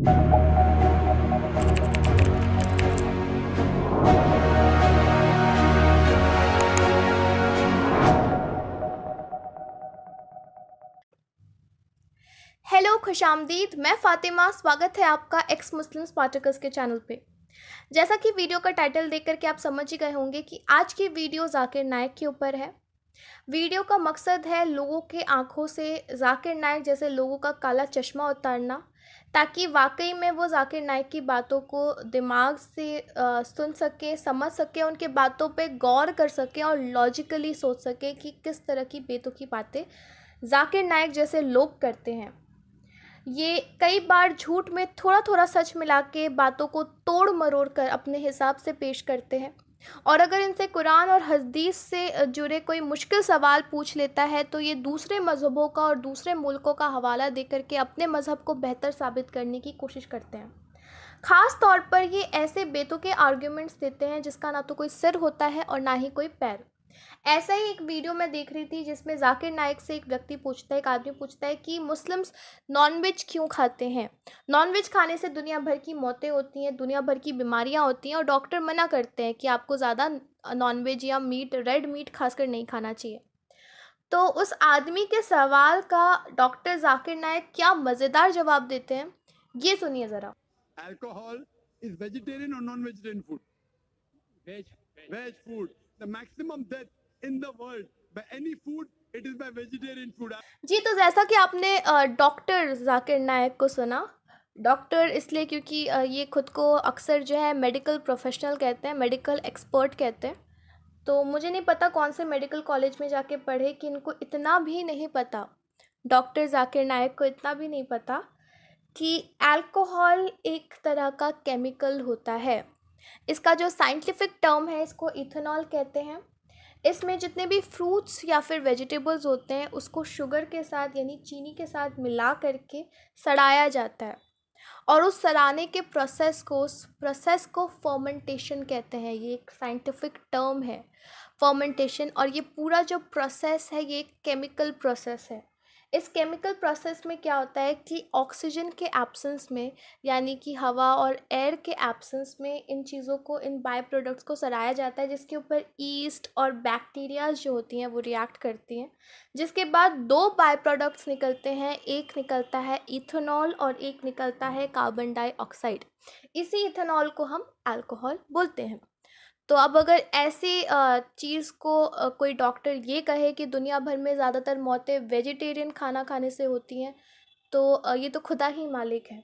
Hello खुशामदीद, मैं फ़ातिमा। स्वागत है आपका एक्स मुस्लिम स्पार्टकस के चैनल पे। जैसा कि वीडियो का टाइटल देख कर के आप समझ ही गए होंगे कि आज की वीडियो ज़ाकिर नाइक के ऊपर है। वीडियो का मकसद है लोगों के आँखों से ज़ाकिर नाइक जैसे लोगों का काला चश्मा उतारना, ताकि वाक़ई में वो ज़ाकिर नाइक की बातों को दिमाग से सुन सकें, समझ सकें, उनके बातों पे गौर कर सकें और लॉजिकली सोच सकें कि किस तरह की बेतुकी बातें ज़ाकिर नाइक जैसे लोग करते हैं। ये कई बार झूठ में थोड़ा-थोड़ा सच मिला के बातों को तोड़-मरोड़ कर अपने हिसाब से पेश करते हैं। और अगर इनसे कुरान और हदीस से जुड़े कोई मुश्किल सवाल पूछ लेता है, तो ये दूसरे मज़हबों का और दूसरे मुल्कों का हवाला दे कर के अपने मज़हब को बेहतर साबित करने की कोशिश करते हैं। ख़ास तौर पर ये ऐसे बेतुके आर्ग्यूमेंट्स देते हैं जिसका ना तो कोई सिर होता है और ना ही कोई पैर। ऐसा ही एक वीडियो मैं देख रही थी जिसमें ज़ाकिर नाइक से एक आदमी पूछता है कि मुस्लिम्स नॉनवेज क्यों खाते हैं। नॉनवेज खाने से दुनिया भर की मौतें होती हैं, दुनिया भर की बीमारियां होती हैं और डॉक्टर मना करते हैं कि आपको ज़्यादा नॉनवेज या मीट, रेड मीट खासकर नहीं खाना चाहिए। तो उस आदमी के सवाल का डॉक्टर ज़ाकिर नाइक क्या मज़ेदार जवाब देते हैं, ये सुनिए ज़रा। Alcohol is vegetarian or non-vegetarian food? Veg. Veg food. The maximum death in the world by any food, it is by vegetarian food. जी, तो जैसा कि आपने डॉक्टर ज़ाकिर नाइक को सुना, डॉक्टर इसलिए क्योंकि ये खुद को अक्सर जो है मेडिकल प्रोफेशनल कहते हैं, मेडिकल एक्सपर्ट कहते हैं। तो मुझे नहीं पता कौन से मेडिकल कॉलेज में जाके पढ़े कि इनको इतना भी नहीं पता, डॉक्टर ज़ाकिर नाइक को इतना भी नहीं पता कि अल्कोहल एक तरह का केमिकल होता है। इसका जो साइंटिफिक टर्म है, इसको इथेनॉल कहते हैं। इसमें जितने भी फ्रूट्स या फिर वेजिटेबल्स होते हैं, उसको शुगर के साथ यानी चीनी के साथ मिला करके सड़ाया जाता है और उस सड़ाने के उस प्रोसेस को फर्मेंटेशन कहते हैं। ये एक साइंटिफिक टर्म है, फर्मेंटेशन। और ये पूरा जो प्रोसेस है, ये एक केमिकल प्रोसेस है। इस केमिकल प्रोसेस में क्या होता है कि ऑक्सीजन के एब्सेंस में, यानी कि हवा और एयर के एब्सेंस में, इन चीज़ों को, इन बाय प्रोडक्ट्स को सड़ाया जाता है, जिसके ऊपर ईस्ट और बैक्टीरियाज जो होती हैं वो रिएक्ट करती हैं, जिसके बाद दो बाय प्रोडक्ट्स निकलते हैं। एक निकलता है इथेनॉल और एक निकलता है कार्बन डाइऑक्साइड। इसी इथेनॉल को हम अल्कोहल बोलते हैं। तो अब अगर ऐसी चीज़ को कोई डॉक्टर ये कहे कि दुनिया भर में ज़्यादातर मौतें वेजिटेरियन खाना खाने से होती हैं, तो ये तो खुदा ही मालिक है।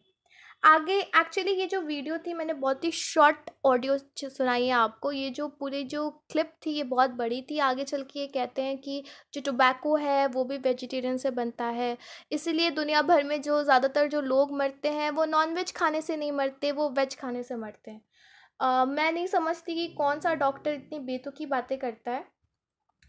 आगे एक्चुअली ये जो वीडियो थी, मैंने बहुत ही शॉर्ट ऑडियो सुनाई है आपको। ये जो पूरी जो क्लिप थी ये बहुत बड़ी थी। आगे चल के ये कहते हैं कि जो टोबैको है वो भी वेजिटेरियन से बनता है, इसीलिए दुनिया भर में जो ज़्यादातर जो लोग मरते हैं वो नॉन-वेज खाने से नहीं मरते, वो वेज खाने से मरते हैं। मैं नहीं समझती कि कौन सा डॉक्टर इतनी बेतुकी बातें करता है।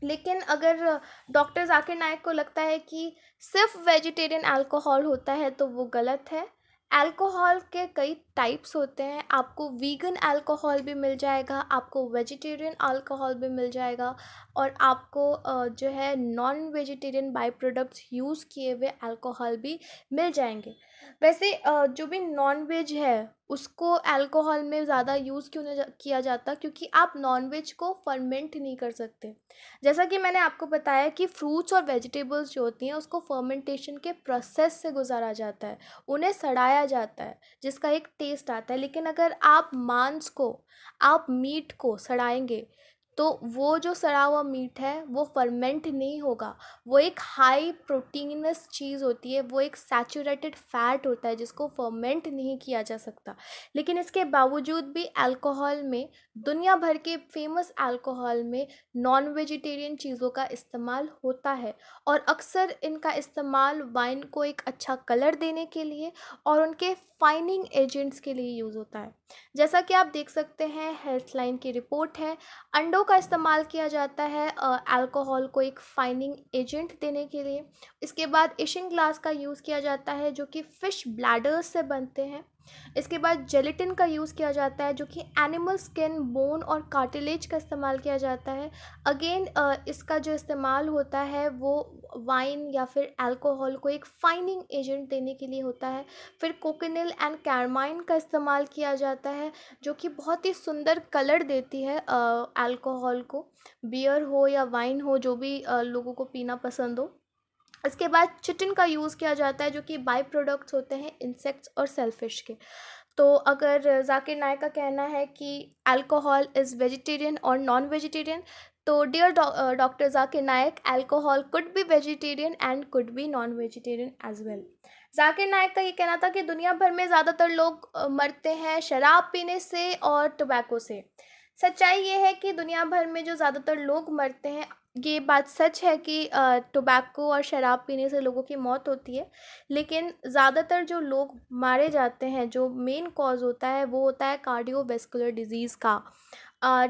लेकिन अगर डॉक्टर ज़ाकिर नाइक को लगता है कि सिर्फ़ वेजिटेरियन अल्कोहल होता है, तो वो गलत है। अल्कोहल के कई टाइप्स होते हैं। आपको वीगन अल्कोहल भी मिल जाएगा, आपको वेजिटेरियन अल्कोहल भी मिल जाएगा और आपको जो है non vegetarian by products use किए हुए अल्कोहल भी मिल जाएंगे। वैसे जो भी नॉन वेज है उसको अल्कोहल में ज़्यादा यूज़ क्यों नहीं किया जाता, क्योंकि आप नॉन वेज को फर्मेंट नहीं कर सकते। जैसा कि मैंने आपको बताया कि फ्रूट्स और वेजिटेबल्स जो होती हैं उसको फर्मेंटेशन के प्रोसेस से गुजारा जाता है, उन्हें सड़ाया जाता है, जिसका एक टेस्ट आता है। लेकिन अगर आप मांस को, आप मीट को सड़ाएंगे, तो वो जो सड़ा हुआ मीट है वो फर्मेंट नहीं होगा। वो एक हाई प्रोटीनस चीज़ होती है, वो एक सैचुरेटेड फैट होता है जिसको फर्मेंट नहीं किया जा सकता। लेकिन इसके बावजूद भी अल्कोहल में, दुनिया भर के फेमस अल्कोहल में नॉन वेजिटेरियन चीज़ों का इस्तेमाल होता है और अक्सर इनका इस्तेमाल वाइन को एक अच्छा कलर देने के लिए और उनके फाइनिंग एजेंट्स के लिए यूज़ होता है। जैसा कि आप देख सकते हैं, हेल्थलाइन की रिपोर्ट है, अंडों का इस्तेमाल किया जाता है अल्कोहल को एक फाइनिंग एजेंट देने के लिए। इसके बाद इशिंग ग्लास का यूज़ किया जाता है जो कि फ़िश ब्लैडर्स से बनते हैं। इसके बाद जेलेटिन का यूज़ किया जाता है, जो कि एनिमल स्किन, बोन और कार्टिलेज का इस्तेमाल किया जाता है। अगेन इसका जो इस्तेमाल होता है वो वाइन या फिर अल्कोहल को एक फाइनिंग एजेंट देने के लिए होता है। फिर कोकोनिल एंड कैरमाइन का इस्तेमाल किया जाता है, जो कि बहुत ही सुंदर कलर देती है अल्कोहल को, बियर हो या वाइन हो, जो भी लोगों को पीना पसंद हो। इसके बाद चिटिन का यूज़ किया जाता है, जो कि बाई प्रोडक्ट्स होते हैं इंसेक्ट्स और सेलफिश के। तो अगर जाकिर नाइक का कहना है कि अल्कोहल इज़ वेजिटेरियन और नॉन वेजिटेरियन, तो dear doctor Zakir Naik, alcohol could be vegetarian and could be non vegetarian as well. Zakir Naik का ये कहना था कि दुनिया भर में ज़्यादातर लोग मरते हैं शराब पीने से और टोबैको से। सच्चाई ये है कि दुनिया भर में जो ज़्यादातर लोग मरते हैं, ये बात सच है कि टोबैको और शराब पीने से लोगों की मौत होती है, लेकिन ज़्यादातर जो लोग मारे जाते हैं, जो मेन कॉज होता है वो होता है कार्डियोवैस्कुलर डिजीज़ का।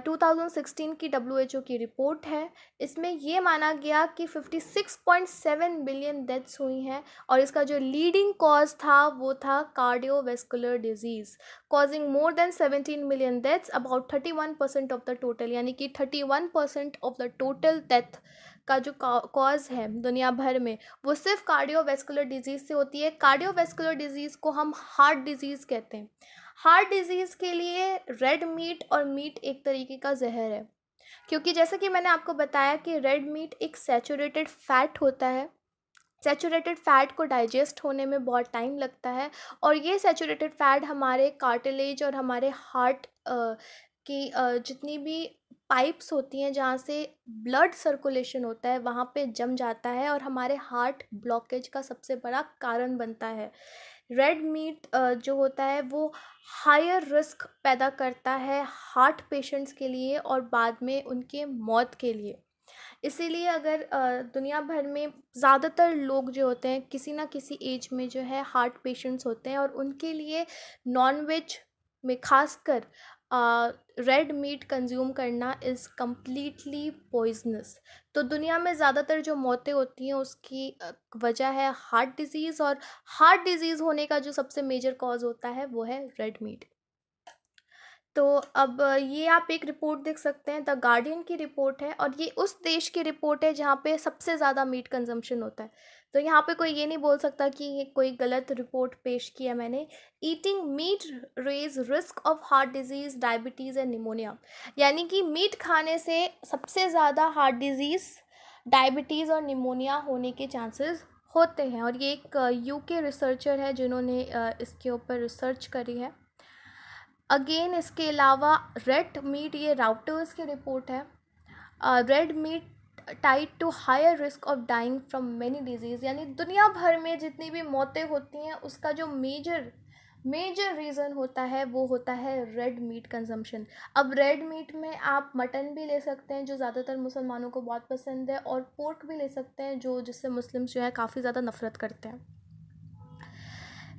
2016 की WHO की रिपोर्ट है, इसमें ये माना गया कि 56.7 बिलियन डेथ्स हुई हैं, और इसका जो लीडिंग कॉज था वो था cardiovascular disease, causing more than 17 million deaths, about 31% of the total, यानी कि 31% ऑफ द टोटल डेथ का जो कॉज है दुनिया भर में, वो सिर्फ कार्डियोवैस्कुलर डिजीज़ से होती है। कार्डियोवैस्कुलर डिजीज़ को हम हार्ट डिजीज़ कहते हैं। हार्ट डिजीज़ के लिए रेड मीट और मीट एक तरीके का जहर है, क्योंकि जैसे कि मैंने आपको बताया कि रेड मीट एक सैचुरेटेड फैट होता है। सैचुरेटेड फैट को डाइजेस्ट होने में बहुत टाइम लगता है, और ये सैचुरेटेड फैट हमारे कार्टिलेज और हमारे हार्ट की जितनी भी पाइप्स होती हैं जहाँ से ब्लड सर्कुलेशन होता है वहाँ पे जम जाता है, और हमारे हार्ट ब्लॉकेज का सबसे बड़ा कारण बनता है। रेड मीट जो होता है वो हायर रिस्क पैदा करता है हार्ट पेशेंट्स के लिए और बाद में उनके मौत के लिए। इसीलिए अगर दुनिया भर में ज़्यादातर लोग जो होते हैं किसी ना किसी एज में जो है हार्ट पेशेंट्स होते हैं, और उनके लिए नॉनवेज में खासकर रेड मीट कंज्यूम करना इज़ कम्प्लीटली पॉइजनस। तो दुनिया में ज़्यादातर जो मौतें होती हैं उसकी वजह है हार्ट डिज़ीज़, और हार्ट डिज़ीज़ होने का जो सबसे मेजर कॉज होता है वो है रेड मीट। तो अब ये आप एक रिपोर्ट देख सकते हैं, द गार्डियन की रिपोर्ट है, और ये उस देश की रिपोर्ट है जहाँ पे सबसे ज़्यादा मीट कंजम्पशन होता है। तो यहाँ पे कोई ये नहीं बोल सकता कि ये कोई गलत रिपोर्ट पेश किया मैंने। Eating meat raise risk of heart disease, diabetes and pneumonia, यानी कि मीट खाने से सबसे ज़्यादा हार्ट डिजीज़, डायबिटीज़ और निमोनिया होने के चांसेस होते हैं। और ये एक यूके रिसर्चर है जिन्होंने इसके ऊपर रिसर्च करी है। अगेन इसके अलावा रेड मीट, ये राउटर्स की रिपोर्ट है, red meat tied to higher risk of dying from many disease, यानी दुनिया भर में जितनी भी मौतें होती हैं उसका जो मेजर रीज़न होता है वो होता है रेड मीट कंजम्पशन। अब रेड मीट में आप मटन भी ले सकते हैं जो ज़्यादातर मुसलमानों को बहुत पसंद है, और पोर्क भी ले सकते हैं जो जिससे मुस्लिम्स जो है काफ़ी ज़्यादा नफ़रत करते हैं।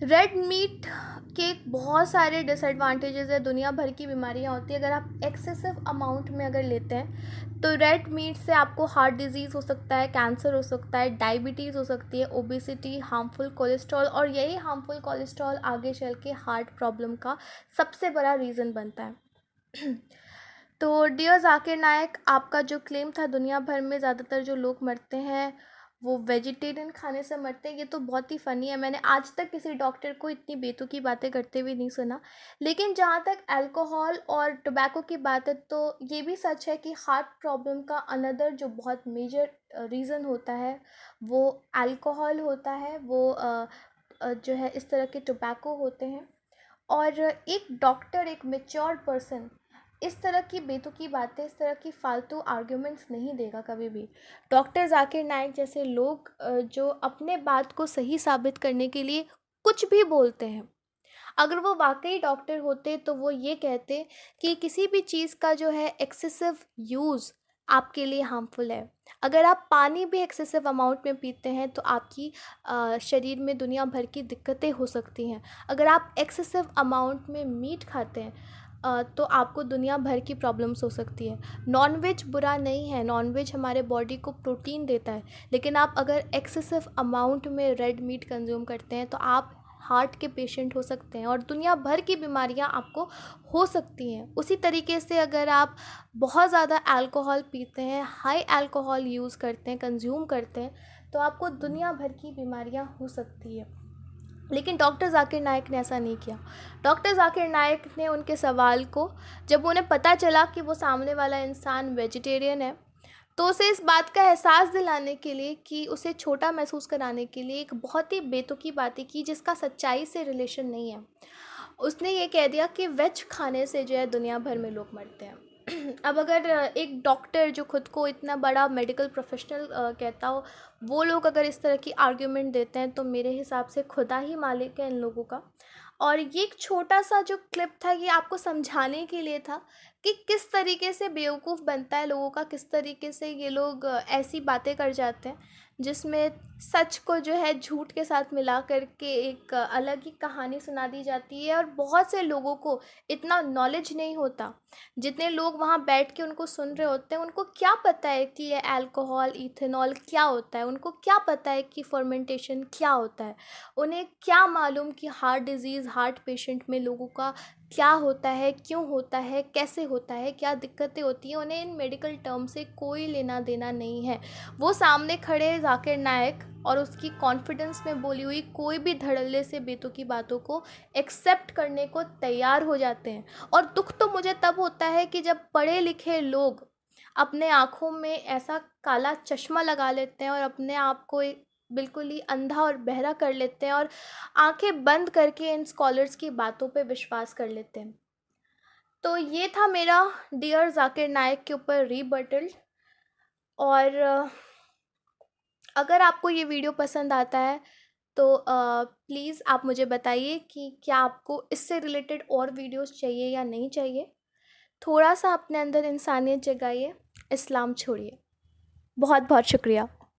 रेड मीट के बहुत सारे डिसएडवांटेजेस है, दुनिया भर की बीमारियां होती है अगर आप एक्सेसिव अमाउंट में अगर लेते हैं। तो रेड मीट से आपको हार्ट डिजीज़ हो सकता है, कैंसर हो सकता है, डायबिटीज़ हो सकती है, ओबेसिटी, हार्मफुल कोलेस्ट्रॉल, और यही हार्मफुल कोलेस्ट्रॉल आगे चल के हार्ट प्रॉब्लम का सबसे बड़ा रीज़न बनता है। तो डियर जाकिर नायक, आपका जो क्लेम था दुनिया भर में ज़्यादातर जो लोग मरते हैं वो वेजिटेरियन खाने से मरते हैं, ये तो बहुत ही फ़नी है। मैंने आज तक किसी डॉक्टर को इतनी बेतुकी बातें करते हुए नहीं सुना। लेकिन जहाँ तक अल्कोहल और टोबैको की बात है, तो ये भी सच है कि हार्ट प्रॉब्लम का अनदर जो बहुत मेजर रीज़न होता है वो अल्कोहल होता है, वो जो है इस तरह के टोबैको होते हैं। और एक डॉक्टर, एक मैच्योर पर्सन इस तरह की बेतुकी बातें, इस तरह की फालतू आर्ग्यूमेंट्स नहीं देगा कभी भी। डॉक्टर जाकिर नाइक जैसे लोग जो अपने बात को सही साबित करने के लिए कुछ भी बोलते हैं, अगर वो वाकई डॉक्टर होते तो वो ये कहते कि किसी भी चीज़ का जो है एक्सेसिव यूज़ आपके लिए हार्मफुल है। अगर आप पानी भी एक्सेसिव अमाउंट में पीते हैं तो आपकी शरीर में दुनिया भर की दिक्कतें हो सकती हैं। अगर आप एक्सेसिव अमाउंट में मीट खाते हैं तो आपको दुनिया भर की प्रॉब्लम्स हो सकती है। नॉनवेज बुरा नहीं है, नॉनवेज हमारे बॉडी को प्रोटीन देता है, लेकिन आप अगर एक्सेसिव अमाउंट में रेड मीट कंज्यूम करते हैं तो आप हार्ट के पेशेंट हो सकते हैं और दुनिया भर की बीमारियां आपको हो सकती हैं। उसी तरीके से अगर आप बहुत ज़्यादा अल्कोहल पीते हैं, हाई अल्कोहल यूज़ करते हैं, कंज्यूम करते हैं, तो आपको दुनिया भर की बीमारियां हो सकती है। लेकिन डॉक्टर ज़ाकिर नाइक ने ऐसा नहीं किया। डॉक्टर ज़ाकिर नाइक ने उनके सवाल को, जब उन्हें पता चला कि वो सामने वाला इंसान वेजिटेरियन है, तो उसे इस बात का एहसास दिलाने के लिए कि उसे छोटा महसूस कराने के लिए एक बहुत ही बेतुकी बातें की जिसका सच्चाई से रिलेशन नहीं है। उसने ये कह दिया कि वेज खाने से जो है दुनिया भर में लोग मरते हैं। अब अगर एक डॉक्टर जो खुद को इतना बड़ा मेडिकल प्रोफेशनल कहता हो, वो लोग अगर इस तरह की आर्ग्यूमेंट देते हैं, तो मेरे हिसाब से खुदा ही मालिक है इन लोगों का। और ये एक छोटा सा जो क्लिप था, ये आपको समझाने के लिए था कि किस तरीके से बेवकूफ़ बनता है लोगों का, किस तरीके से ये लोग ऐसी बातें कर जाते हैं जिसमें सच को जो है झूठ के साथ मिला करके एक अलग ही कहानी सुना दी जाती है। और बहुत से लोगों को इतना नॉलेज नहीं होता, जितने लोग वहाँ बैठ के उनको सुन रहे होते हैं उनको क्या पता है कि ये अल्कोहल, इथेनॉल क्या होता है, उनको क्या पता है कि फर्मेंटेशन क्या होता है, उन्हें क्या मालूम कि हार्ट डिज़ीज़, हार्ट पेशेंट में लोगों का क्या होता है, क्यों होता है, कैसे होता है, क्या दिक्कतें होती हैं। उन्हें इन मेडिकल टर्म से कोई लेना देना नहीं है। वो सामने खड़े ज़ाकिर नाइक और उसकी कॉन्फिडेंस में बोली हुई कोई भी धड़ल्ले से बेतुकी बातों को एक्सेप्ट करने को तैयार हो जाते हैं। और दुख तो मुझे तब होता है कि जब पढ़े लिखे लोग अपने आँखों में ऐसा काला चश्मा लगा लेते हैं और अपने आप को बिल्कुल ही अंधा और बहरा कर लेते हैं और आंखें बंद करके इन स्कॉलर्स की बातों पे विश्वास कर लेते हैं। तो ये था मेरा डियर ज़ाकिर नाइक के ऊपर रीबटल। और अगर आपको ये वीडियो पसंद आता है तो प्लीज़ आप मुझे बताइए कि क्या आपको इससे रिलेटेड और वीडियोस चाहिए या नहीं चाहिए। थोड़ा सा अपने अंदर इंसानियत जगाइए, इस्लाम छोड़िए। बहुत बहुत शुक्रिया।